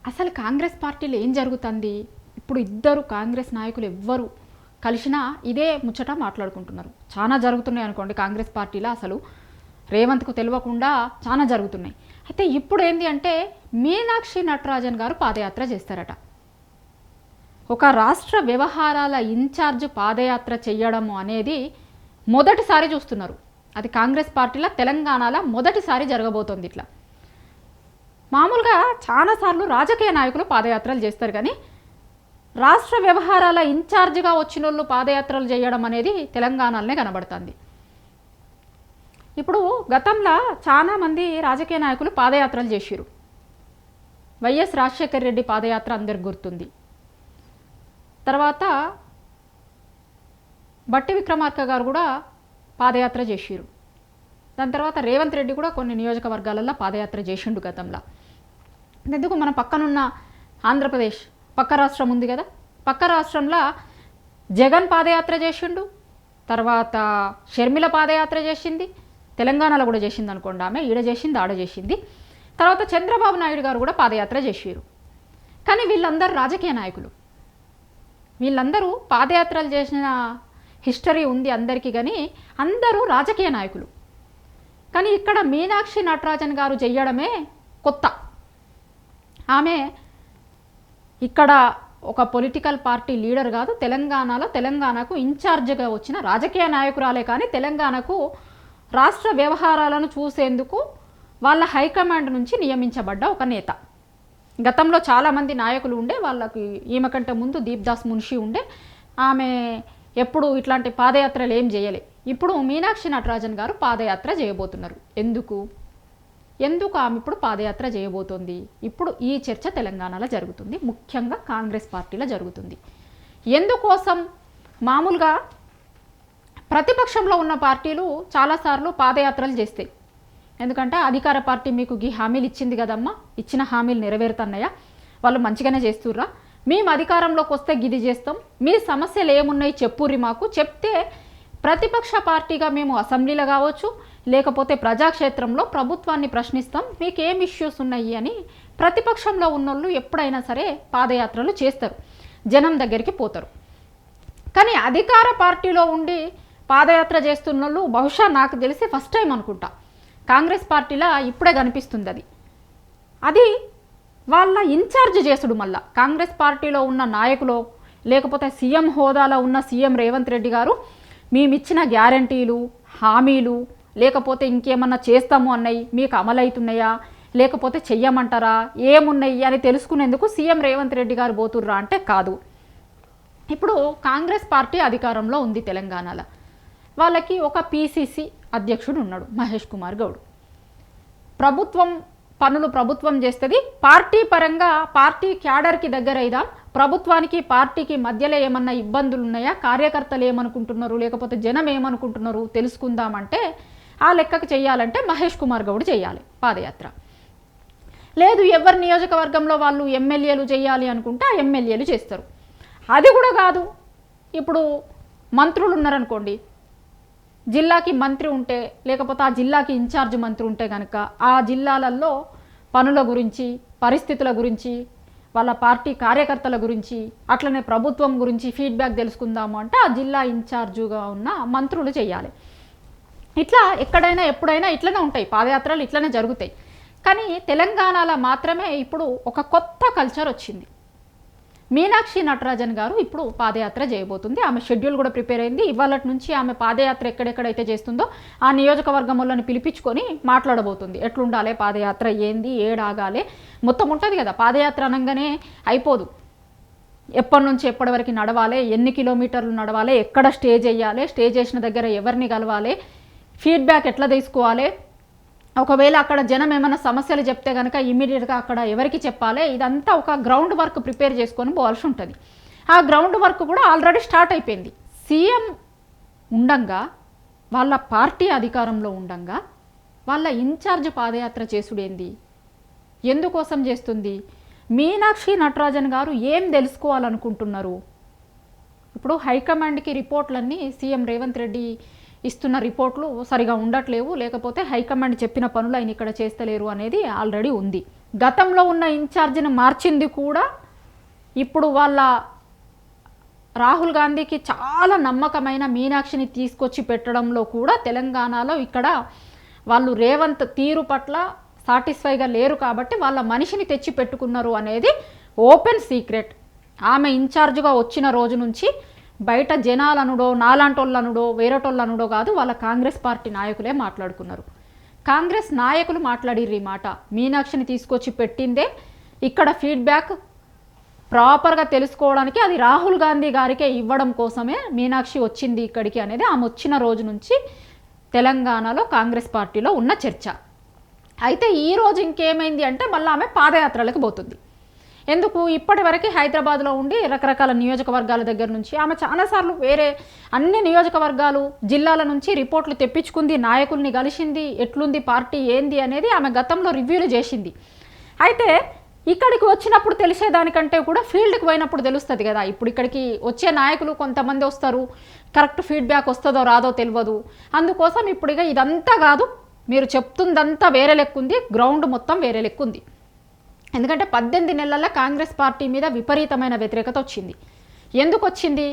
అసలు కాంగ్రెస్ పార్టీలో ఏం జరుగుతుంది? ఇప్పుడు ఇద్దరు కాంగ్రెస్ నాయకులు ఎవ్వరు కలిసినా ఇదే ముచ్చట మాట్లాడుకుంటున్నారు. చాలా జరుగుతున్నాయి అనుకోండి కాంగ్రెస్ పార్టీలో, అసలు రేవంత్కు తెలియకుండా చాలా జరుగుతున్నాయి. అయితే ఇప్పుడు ఏంది అంటే మీనాక్షి నటరాజన్ గారు పాదయాత్ర చేస్తారట. ఒక రాష్ట్ర వ్యవహారాల ఇన్ఛార్జ్ పాదయాత్ర చేయడము అనేది మొదటిసారి చూస్తున్నారు. అది కాంగ్రెస్ పార్టీలో తెలంగాణలో మొదటిసారి జరగబోతోంది. ఇట్లా మామూలుగా చాలాసార్లు రాజకీయ నాయకులు పాదయాత్రలు చేస్తారు, కానీ రాష్ట్ర వ్యవహారాల ఇన్ఛార్జిగా వచ్చిన వాళ్ళు పాదయాత్రలు చేయడం అనేది తెలంగాణలోనే కనబడుతుంది. ఇప్పుడు గతంలో చాలామంది రాజకీయ నాయకులు పాదయాత్రలు చేసిరు. వైఎస్ రాజశేఖర రెడ్డి పాదయాత్ర అందరికి గుర్తుంది. తర్వాత బట్టి విక్రమార్క గారు కూడా పాదయాత్ర చేసిరు. దాని తర్వాత రేవంత్ రెడ్డి కూడా కొన్ని నియోజకవర్గాలలో పాదయాత్ర చేసిండు గతంలో. ఎందుకు మన పక్కనున్న ఆంధ్రప్రదేశ్ పక్క రాష్ట్రం ఉంది కదా, పక్క రాష్ట్రంలో జగన్ పాదయాత్ర చేసిండు, తర్వాత షర్మిల పాదయాత్ర చేసింది, తెలంగాణలో కూడా చేసింది అనుకోండి, ఆమె ఈడ చేసింది ఆడ చేసింది. తర్వాత చంద్రబాబు నాయుడు గారు కూడా పాదయాత్ర చేసిరు. కానీ వీళ్ళందరూ రాజకీయ నాయకులు, వీళ్ళందరూ పాదయాత్రలు చేసిన హిస్టరీ ఉంది అందరికీ, కానీ అందరూ రాజకీయ నాయకులు. కానీ ఇక్కడ మీనాక్షి నటరాజన్ గారు చేయడమే కొత్త. ఆమె ఇక్కడ ఒక పొలిటికల్ పార్టీ లీడర్ కాదు, తెలంగాణకు ఇన్ఛార్జ్గా వచ్చిన రాజకీయ నాయకురాలే, కానీ తెలంగాణకు రాష్ట్ర వ్యవహారాలను చూసేందుకు వాళ్ళ హైకమాండ్ నుంచి నియమించబడ్డ ఒక నేత. గతంలో చాలామంది నాయకులు ఉండే, వాళ్ళకి ఈమె కంటే ముందు దీప్దాస్ మున్షి ఉండే, ఆమె ఎప్పుడు ఇట్లాంటి పాదయాత్రలు ఏం చేయలే. ఇప్పుడు మీనాక్షి నటరాజన్ గారు పాదయాత్ర చేయబోతున్నారు. ఎందుకు ఆమె ఇప్పుడు పాదయాత్ర చేయబోతోంది? ఇప్పుడు ఈ చర్చ తెలంగాణలో జరుగుతుంది, ముఖ్యంగా కాంగ్రెస్ పార్టీలో జరుగుతుంది. ఎందుకోసం? మామూలుగా ప్రతిపక్షంలో ఉన్న పార్టీలు చాలాసార్లు పాదయాత్రలు చేస్తాయి. ఎందుకంటే అధికార పార్టీ మీకు ఈ హామీలు ఇచ్చింది కదమ్మా, ఇచ్చిన హామీలు నెరవేరుతున్నాయా, వాళ్ళు మంచిగానే చేస్తుర్రా, మేము అధికారంలోకి వస్తే గిది చేస్తాం, మీ సమస్యలు ఏమున్నాయి చెప్పుర్రి మాకు, చెప్తే ప్రతిపక్ష పార్టీగా మేము అసెంబ్లీలో కావచ్చు లేకపోతే ప్రజాక్షేత్రంలో ప్రభుత్వాన్ని ప్రశ్నిస్తాం, మీకు ఏం ఇష్యూస్ ఉన్నాయి అని ప్రతిపక్షంలో ఉన్నోళ్ళు ఎప్పుడైనా సరే పాదయాత్రలు చేస్తారు, జనం దగ్గరికి పోతారు. కానీ అధికార పార్టీలో ఉండి పాదయాత్ర చేస్తున్న వాళ్ళు బహుశా నాకు తెలిసి ఫస్ట్ టైం అనుకుంటా కాంగ్రెస్ పార్టీలో ఇప్పుడే కనిపిస్తుంది. అది వాళ్ళ ఇన్ఛార్జ్ చేసుడు. మళ్ళా కాంగ్రెస్ పార్టీలో ఉన్న నాయకులు లేకపోతే సీఎం హోదాలో ఉన్న సీఎం రేవంత్ రెడ్డి గారు మేమిచ్చిన గ్యారంటీలు హామీలు లేకపోతే ఇంకేమన్నా చేస్తాము అన్నవి మీకు అమలవుతున్నాయా లేకపోతే చెయ్యమంటారా ఏమున్నాయి అని తెలుసుకునేందుకు సీఎం రేవంత్ రెడ్డి గారు పోతుర్రా అంటే కాదు. ఇప్పుడు కాంగ్రెస్ పార్టీ అధికారంలో ఉంది తెలంగాణలో, వాళ్ళకి ఒక పీసీసీ అధ్యక్షుడు ఉన్నాడు మహేష్ కుమార్ గౌడ్. ప్రభుత్వం చేస్తుంది, పార్టీ పరంగా పార్టీ క్యాడర్కి దగ్గర అయిదా, ప్రభుత్వానికి పార్టీకి మధ్యలో ఏమన్నా ఇబ్బందులు ఉన్నాయా, కార్యకర్తలు ఏమనుకుంటున్నారు లేకపోతే జనం ఏమనుకుంటున్నారు తెలుసుకుందామంటే ఆ లెక్కకు చేయాలంటే మహేష్ కుమార్ గౌడ్ చేయాలి పాదయాత్ర. లేదు ఎవరి నియోజకవర్గంలో వాళ్ళు ఎమ్మెల్యేలు చేయాలి అనుకుంటే ఆ ఎమ్మెల్యేలు చేస్తారు. అది కూడా కాదు, ఇప్పుడు మంత్రులు ఉన్నారనుకోండి, జిల్లాకి మంత్రి ఉంటే లేకపోతే ఆ జిల్లాకి ఇన్ఛార్జ్ మంత్రి ఉంటే కనుక ఆ జిల్లాలలో పనుల గురించి పరిస్థితుల గురించి వాళ్ళ పార్టీ కార్యకర్తల గురించి అట్లనే ప్రభుత్వం గురించి ఫీడ్బ్యాక్ తెలుసుకుందాము అంటే ఆ జిల్లా ఇన్ఛార్జుగా ఉన్న మంత్రులు చేయాలి. ఇట్లా ఎక్కడైనా ఎప్పుడైనా ఇట్లనే ఉంటాయి పాదయాత్రలు, ఇట్లనే జరుగుతాయి. కానీ తెలంగాణలో మాత్రమే ఇప్పుడు ఒక కొత్త కల్చర్ వచ్చింది. మీనాక్షి నటరాజన్ గారు ఇప్పుడు పాదయాత్ర చేయబోతుంది. ఆమె షెడ్యూల్ కూడా ప్రిపేర్ అయింది. ఇవాళ నుంచి ఆమె పాదయాత్ర ఎక్కడెక్కడైతే చేస్తుందో ఆ నియోజకవర్గం వాళ్ళని పిలిపించుకొని మాట్లాడబోతుంది. ఎట్లుండాలి పాదయాత్ర, ఏంది, ఏడాగాలి, మొత్తం ఉంటుంది కదా. పాదయాత్ర అనగానే అయిపోదు, ఎప్పటి నుంచి ఎప్పటి వరకు నడవాలి, ఎన్ని కిలోమీటర్లు నడవాలి, ఎక్కడ స్టే చేయాలి, స్టే చేసిన దగ్గర ఎవరిని కలవాలి, ఫీడ్బ్యాక్ ఎట్లా తీసుకోవాలి, ఒకవేళ అక్కడ జనం ఏమైనా సమస్యలు చెప్తే కనుక ఇమీడియట్గా అక్కడ ఎవరికి చెప్పాలి, ఇదంతా ఒక గ్రౌండ్ వర్క్ ప్రిపేర్ చేసుకొని పోవాల్సి ఉంటుంది. ఆ గ్రౌండ్ వర్క్ కూడా ఆల్రెడీ స్టార్ట్ అయిపోయింది. సీఎం ఉండంగా, వాళ్ళ పార్టీ అధికారంలో ఉండంగా వాళ్ళ ఇన్ఛార్జ్ పాదయాత్ర చేసుడేంది, ఎందుకోసం చేస్తుంది? మీనాక్షి నటరాజన్ గారు ఏం తెలుసుకోవాలనుకుంటున్నారు? ఇప్పుడు హైకమాండ్కి రిపోర్ట్లన్నీ సీఎం రేవంత్ రెడ్డి ఇస్తున్న రిపోర్ట్లు సరిగా ఉండట్లేవు, లేకపోతే హైకమాండ్ చెప్పిన పనులు ఆయన ఇక్కడ చేస్తలేరు అనేది ఆల్రెడీ ఉంది. గతంలో ఉన్న ఇన్ఛార్జిని మార్చింది కూడా ఇప్పుడు వాళ్ళ రాహుల్ గాంధీకి చాలా నమ్మకమైన మీనాక్షిని తీసుకొచ్చి పెట్టడంలో కూడా తెలంగాణలో ఇక్కడ వాళ్ళు రేవంత్ తీరు పట్ల సాటిస్ఫైగా లేరు కాబట్టి వాళ్ళ మనిషిని తెచ్చి పెట్టుకున్నారు అనేది ఓపెన్ సీక్రెట్. ఆమె ఇన్ఛార్జ్గా వచ్చిన రోజు నుంచి బయట జనాలనుడో నాలాంటోళ్ళనుడో వేరేటోళ్ళనుడో కాదు, వాళ్ళ కాంగ్రెస్ పార్టీ నాయకులే మాట్లాడుకున్నారు. కాంగ్రెస్ నాయకులు మాట్లాడిర్రు ఈ మాట. మీనాక్షిని తీసుకొచ్చి పెట్టిందే ఇక్కడ ఫీడ్బ్యాక్ ప్రాపర్గా తెలుసుకోవడానికి అది రాహుల్ గాంధీ గారికే ఇవ్వడం కోసమే మీనాక్షి వచ్చింది ఇక్కడికి అనేది ఆమె వచ్చిన రోజు నుంచి తెలంగాణలో కాంగ్రెస్ పార్టీలో ఉన్న చర్చ. అయితే ఈరోజు ఇంకేమైంది అంటే మళ్ళీ ఆమె పాదయాత్రలకు పోతుంది. ఎందుకు? ఇప్పటివరకు హైదరాబాద్లో ఉండి రకరకాల నియోజకవర్గాల దగ్గర నుంచి ఆమె చాలాసార్లు వేరే అన్ని నియోజకవర్గాలు జిల్లాల నుంచి రిపోర్ట్లు తెప్పించుకుంది, నాయకుల్ని కలిసింది, ఎట్లుంది పార్టీ ఏంది అనేది ఆమె గతంలో రివ్యూలు చేసింది. అయితే ఇక్కడికి వచ్చినప్పుడు తెలిసేదానికంటే కూడా ఫీల్డ్కి పోయినప్పుడు తెలుస్తుంది కదా. ఇప్పుడు ఇక్కడికి వచ్చే నాయకులు కొంతమంది వస్తారు, కరెక్ట్ ఫీడ్బ్యాక్ వస్తుందో రాదో తెలియదు. అందుకోసం ఇప్పుడు ఇక ఇదంతా కాదు, మీరు చెప్తుందంతా వేరే లెక్కుంది, గ్రౌండ్ మొత్తం వేరే లెక్కుంది. ఎందుకంటే 18 నెలల్లో కాంగ్రెస్ పార్టీ మీద విపరీతమైన వ్యతిరేకత వచ్చింది. ఎందుకు వచ్చింది?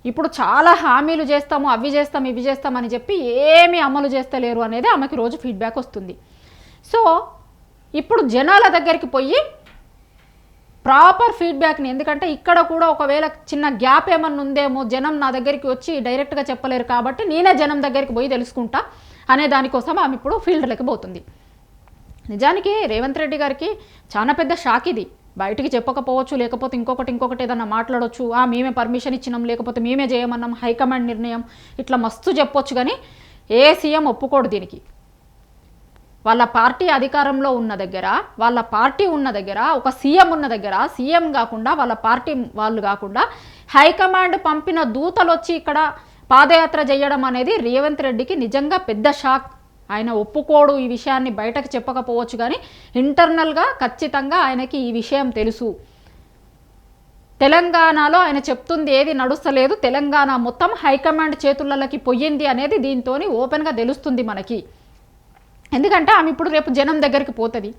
ఇప్పుడు చాలా హామీలు చేస్తాము, అవి చేస్తాం ఇవి చేస్తాం అని చెప్పి ఏమీ అమలు చేస్తలేరు అనేది ఆమెకి రోజు ఫీడ్బ్యాక్ వస్తుంది. సో ఇప్పుడు జనాల దగ్గరికి పోయి ప్రాపర్ ఫీడ్బ్యాక్ని, ఎందుకంటే ఇక్కడ కూడా ఒకవేళ చిన్న గ్యాప్ ఏమన్నా ఉందేమో, జనం నా దగ్గరికి వచ్చి డైరెక్ట్గా చెప్పలేరు కాబట్టి నేనే జనం దగ్గరికి పోయి తెలుసుకుంటా అనే దానికోసం ఆమె ఇప్పుడు ఫీల్డ్లోకి పోతుంది. నిజానికి రేవంత్ రెడ్డి గారికి చాలా పెద్ద షాక్ ఇది. బయటికి చెప్పకపోవచ్చు, లేకపోతే ఇంకొకటి ఏదన్నా మాట్లాడవచ్చు, మేమే పర్మిషన్ ఇచ్చినాం, లేకపోతే మేమే చేయమన్నాం, హైకమాండ్ నిర్ణయం, ఇట్లా మస్తు చెప్పొచ్చు. కానీ ఏ సీఎం ఒప్పుకోడు దీనికి. వాళ్ళ పార్టీ అధికారంలో ఉన్న దగ్గర, వాళ్ళ పార్టీ ఉన్న దగ్గర, ఒక సీఎం ఉన్న దగ్గర, సీఎం కాకుండా వాళ్ళ పార్టీ వాళ్ళు కాకుండా హైకమాండ్ పంపిన దూతలు వచ్చి ఇక్కడ పాదయాత్ర చేయడం అనేది రేవంత్ రెడ్డికి నిజంగా పెద్ద షాక్. ఆయన ఒప్పుకోడు, ఈ విషయాన్ని బయటకు చెప్పకపోవచ్చు, కానీ ఇంటర్నల్గా ఖచ్చితంగా ఆయనకి ఈ విషయం తెలుసు. తెలంగాణలో ఆయన చెప్తుంది ఏది నడుస్తలేదు, తెలంగాణ మొత్తం హైకమాండ్ చేతులకి పోయింది అనేది దీంతో ఓపెన్గా తెలుస్తుంది మనకి. ఎందుకంటే ఆమె ఇప్పుడు రేపు జనం దగ్గరికి పోతుంది,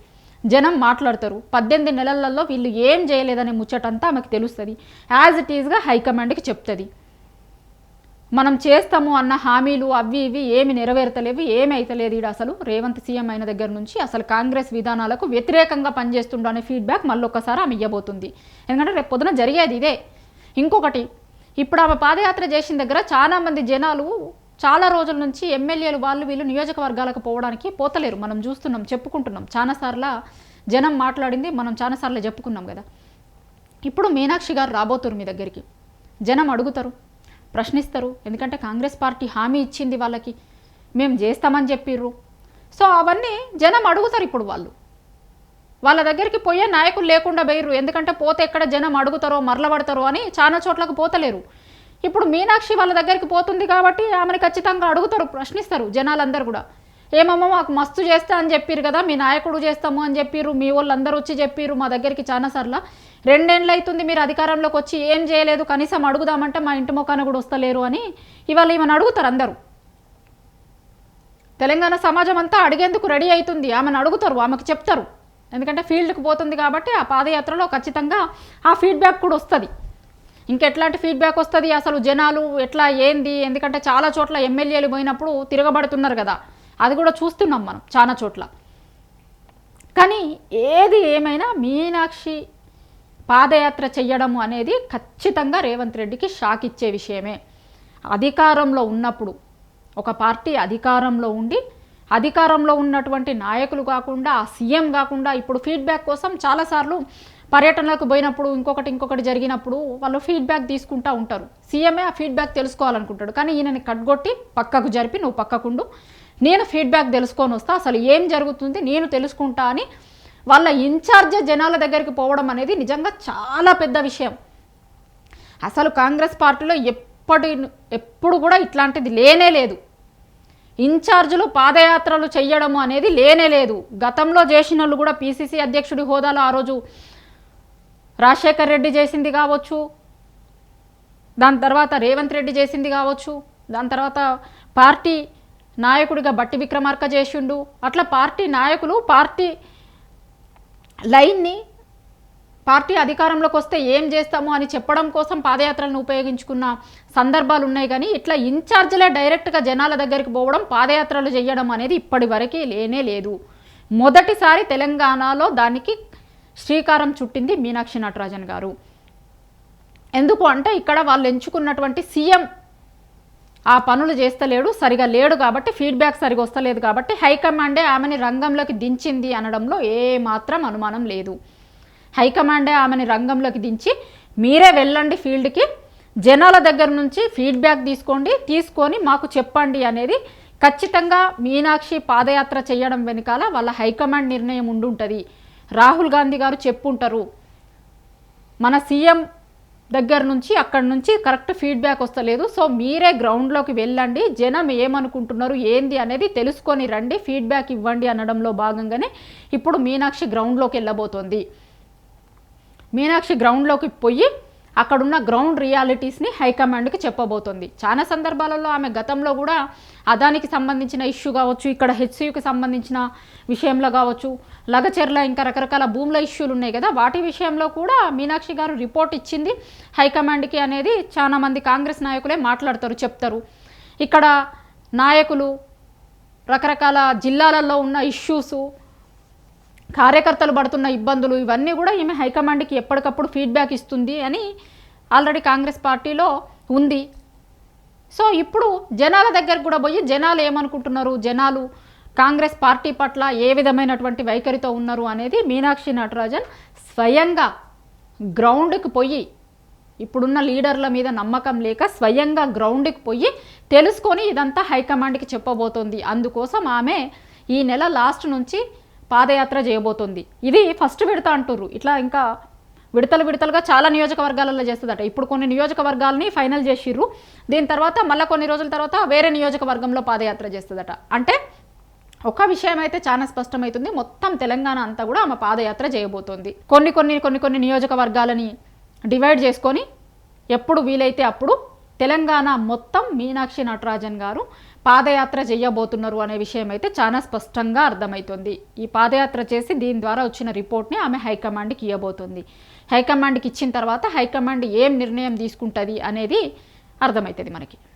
జనం మాట్లాడతారు. 18 నెలలలో వీళ్ళు ఏం చేయలేదనే ముచ్చటంతా ఆమెకు తెలుస్తుంది. యాజ్ ఇట్ ఈజ్గా హైకమాండ్కి చెప్తుంది. మనం చేస్తాము అన్న హామీలు అవి ఇవి ఏమి నెరవేర్తలేవు, ఏమి అవుతలేదు. ఈడ అసలు రేవంత్ సీఎం అయిన దగ్గర నుంచి అసలు కాంగ్రెస్ విధానాలకు వ్యతిరేకంగా పనిచేస్తుండ అనే ఫీడ్బ్యాక్ మళ్ళీ ఒక్కసారి ఆమె ఇవ్వబోతుంది. ఎందుకంటే రేపు పొద్దున జరిగేది ఇదే. ఇంకొకటి, ఇప్పుడు ఆమె పాదయాత్ర చేసిన దగ్గర చాలామంది జనాలు చాలా రోజుల నుంచి ఎమ్మెల్యేలు వాళ్ళు వీళ్ళు నియోజకవర్గాలకు పోవడానికి పోతలేరు. మనం చూస్తున్నాం, చెప్పుకుంటున్నాం. చాలాసార్లు జనం మాట్లాడింది మనం చాలాసార్లు చెప్పుకున్నాం కదా. ఇప్పుడు మీనాక్షి గారు రాబోతున్నారు మీ దగ్గరికి. జనం అడుగుతారు, ప్రశ్నిస్తారు. ఎందుకంటే కాంగ్రెస్ పార్టీ హామీ ఇచ్చింది వాళ్ళకి, మేము చేస్తామని చెప్పిర్రు. సో అవన్నీ జనం అడుగుతారు. ఇప్పుడు వాళ్ళ దగ్గరికి పోయే నాయకులు లేకుండా పోయిర్రు. ఎందుకంటే పోతే ఎక్కడ జనం అడుగుతారో మరలబడతారో అని చాలా చోట్లకు పోతలేరు. ఇప్పుడు మీనాక్షి వాళ్ళ దగ్గరికి పోతుంది కాబట్టి ఆమెను ఖచ్చితంగా అడుగుతారు, ప్రశ్నిస్తారు జనాలందరూ కూడా. ఏమమ్మా మాకు మస్తు చేస్తా అని చెప్పిర్రు కదా, మీ నాయకుడు చేస్తాము అని చెప్పిర్రు, మీ వాళ్ళందరూ వచ్చి చెప్పిర్రు మా దగ్గరికి చాలాసార్లు. 2 ఏళ్ళు అవుతుంది మీరు అధికారంలోకి వచ్చి ఏం చేయలేదు, కనీసం అడుగుదామంటే మా ఇంటి మొక్కన కూడా వస్తలేరు అని ఇవాళ ఈమెను అడుగుతారు అందరూ. తెలంగాణ సమాజం అంతా అడిగేందుకు రెడీ అవుతుంది. ఆమెను అడుగుతారు, ఆమెకు చెప్తారు. ఎందుకంటే ఫీల్డ్కి పోతుంది కాబట్టి ఆ పాదయాత్రలో ఖచ్చితంగా ఆ ఫీడ్బ్యాక్ కూడా వస్తుంది. ఇంకెట్లాంటి ఫీడ్బ్యాక్ వస్తుంది అసలు, జనాలు ఎట్లా ఏంది? ఎందుకంటే చాలా చోట్ల ఎమ్మెల్యేలు పోయినప్పుడు తిరగబడుతున్నారు కదా, అది కూడా చూస్తున్నాం మనం చాలా చోట్ల. కానీ ఏది ఏమైనా మీనాక్షి పాదయాత్ర చెయ్యడము అనేది ఖచ్చితంగా రేవంత్ రెడ్డికి షాక్ ఇచ్చే విషయమే. అధికారంలో ఉన్నప్పుడు ఒక పార్టీ అధికారంలో ఉండి అధికారంలో ఉన్నటువంటి నాయకులు కాకుండా, ఆ సీఎం కాకుండా ఇప్పుడు ఫీడ్బ్యాక్ కోసం చాలాసార్లు పర్యటనలకు పోయినప్పుడు ఇంకొకటి జరిగినప్పుడు వాళ్ళు ఫీడ్బ్యాక్ తీసుకుంటూ ఉంటారు. సీఎంఏ ఆ ఫీడ్బ్యాక్ తెలుసుకోవాలనుకుంటాడు. కానీ ఈయనని కట్గొట్టి పక్కకు జరిపి నువ్వు పక్కకుండు, నేను ఫీడ్బ్యాక్ తెలుసుకొని వస్తా, అసలు ఏం జరుగుతుంది నేను తెలుసుకుంటా అని వాళ్ళ ఇన్ఛార్జ్ జనాల దగ్గరికి పోవడం అనేది నిజంగా చాలా పెద్ద విషయం. అసలు కాంగ్రెస్ పార్టీలో ఎప్పుడు కూడా ఇట్లాంటిది లేనే లేదు. ఇన్ఛార్జులు పాదయాత్రలు చెయ్యడము అనేది లేనే లేదు. గతంలో చేసిన వాళ్ళు కూడా పిసిసి అధ్యక్షుడి హోదాలో ఆ రోజు రాజశేఖర్ రెడ్డి చేసింది కావచ్చు, దాని తర్వాత రేవంత్ రెడ్డి చేసింది కావచ్చు, దాని తర్వాత పార్టీ నాయకుడిగా బట్టి విక్రమార్క చేసిండు. అట్లా పార్టీ నాయకులు పార్టీ లైన్ని పార్టీ అధికారంలోకి వస్తే ఏం చేస్తాము అని చెప్పడం కోసం పాదయాత్రలను ఉపయోగించుకున్న సందర్భాలు ఉన్నాయి. కానీ ఇట్లా ఇన్ఛార్జ్లే డైరెక్ట్గా జనాల దగ్గరికి పోవడం, పాదయాత్రలు చేయడం అనేది ఇప్పటి వరకే లేనే లేదు. మొదటిసారి తెలంగాణలో దానికి శ్రీకారం చుట్టింది మీనాక్షి నటరాజన్ గారు. ఎందుకు అంటే ఇక్కడ వాళ్ళు ఎంచుకున్నటువంటి సీఎం ఆ పనులు చేస్తలేడు, సరిగా లేడు కాబట్టి, ఫీడ్బ్యాక్ సరిగా వస్తలేదు కాబట్టి హైకమాండే ఆమెని రంగంలోకి దించింది అనడంలో ఏమాత్రం అనుమానం లేదు. హైకమాండే ఆమెని రంగంలోకి దించి మీరే వెళ్ళండి ఫీల్డ్కి, జనాల దగ్గర నుంచి ఫీడ్బ్యాక్ తీసుకొని మాకు చెప్పండి అనేది ఖచ్చితంగా మీనాక్షి పాదయాత్ర చేయడం వెనకాల వాళ్ళ హైకమాండ్ నిర్ణయం ఉండుంటుంది. రాహుల్ గాంధీ గారు చెప్పుంటారు, మన సీఎం దగ్గర నుంచి అక్కడి నుంచి కరెక్ట్ ఫీడ్బ్యాక్ వస్తలేదు, సో మీరే గ్రౌండ్లోకి వెళ్ళండి, జనం ఏమనుకుంటున్నారు ఏంది అనేది తెలుసుకొని రండి, ఫీడ్బ్యాక్ ఇవ్వండి అనడంలో భాగంగానే ఇప్పుడు మీనాక్షి గ్రౌండ్లోకి వెళ్ళబోతోంది. మీనాక్షి గ్రౌండ్లోకి పోయి అక్కడున్న గ్రౌండ్ రియాలిటీస్ని హైకమాండ్కి చెప్పబోతోంది. చాలా సందర్భాలలో ఆమె గతంలో కూడా అదానికి సంబంధించిన ఇష్యూ కావచ్చు, ఇక్కడ హెచ్సియుకి సంబంధించిన విషయంలో కావచ్చు, లగచెర్ల ఇంకా రకరకాల భూముల ఇష్యూలు ఉన్నాయి కదా, వాటి విషయంలో కూడా మీనాక్షి గారు రిపోర్ట్ ఇచ్చింది హైకమాండ్కి అనేది చాలామంది కాంగ్రెస్ నాయకులే మాట్లాడతారు, చెప్తారు. ఇక్కడ నాయకులు రకరకాల జిల్లాలలో ఉన్న ఇష్యూసు, కార్యకర్తలు పడుతున్న ఇబ్బందులు, ఇవన్నీ కూడా ఈమె హైకమాండ్కి ఎప్పటికప్పుడు ఫీడ్బ్యాక్ ఇస్తుంది అని ఆల్రెడీ కాంగ్రెస్ పార్టీలో ఉంది. సో ఇప్పుడు జనాల దగ్గర కూడా పోయి జనాలు ఏమనుకుంటున్నారు, జనాలు కాంగ్రెస్ పార్టీ పట్ల ఏ విధమైనటువంటి వైఖరితో ఉన్నారు అనేది మీనాక్షి నటరాజన్ స్వయంగా గ్రౌండ్కి పోయి, ఇప్పుడున్న లీడర్ల మీద నమ్మకం లేక స్వయంగా గ్రౌండ్కి పోయి తెలుసుకొని ఇదంతా హైకమాండ్కి చెప్పబోతోంది. అందుకోసం ఆమె ఈ నెల లాస్ట్ నుంచి పాదయాత్ర చేయబోతోంది. ఇది ఫస్ట్ విడత అంటుర్రు, ఇట్లా ఇంకా విడతలుగా చాలా నియోజకవర్గాలలో చేస్తుందట. ఇప్పుడు కొన్ని నియోజకవర్గాలని ఫైనల్ చేసిర్రు, దీని తర్వాత మళ్ళీ కొన్ని రోజుల తర్వాత వేరే నియోజకవర్గంలో పాదయాత్ర చేస్తుందట. అంటే ఒక విషయం అయితే చాలా స్పష్టమవుతుంది, మొత్తం తెలంగాణ అంతా కూడా ఆమె పాదయాత్ర చేయబోతోంది. కొన్ని నియోజకవర్గాలని డివైడ్ చేసుకొని ఎప్పుడు వీలైతే అప్పుడు తెలంగాణ మొత్తం మీనాక్షి నటరాజన్ గారు పాదయాత్ర చేయబోతున్నారు అనే విషయం అయితే చాలా స్పష్టంగా అర్థమవుతుంది. ఈ పాదయాత్ర చేసి దీని ద్వారా వచ్చిన రిపోర్ట్ని ఆమె హైకమాండ్కి ఇవ్వబోతుంది. హైకమాండ్కి ఇచ్చిన తర్వాత హైకమాండ్ ఏం నిర్ణయం తీసుకుంటుంది అనేది అర్థమవుతుంది మనకి.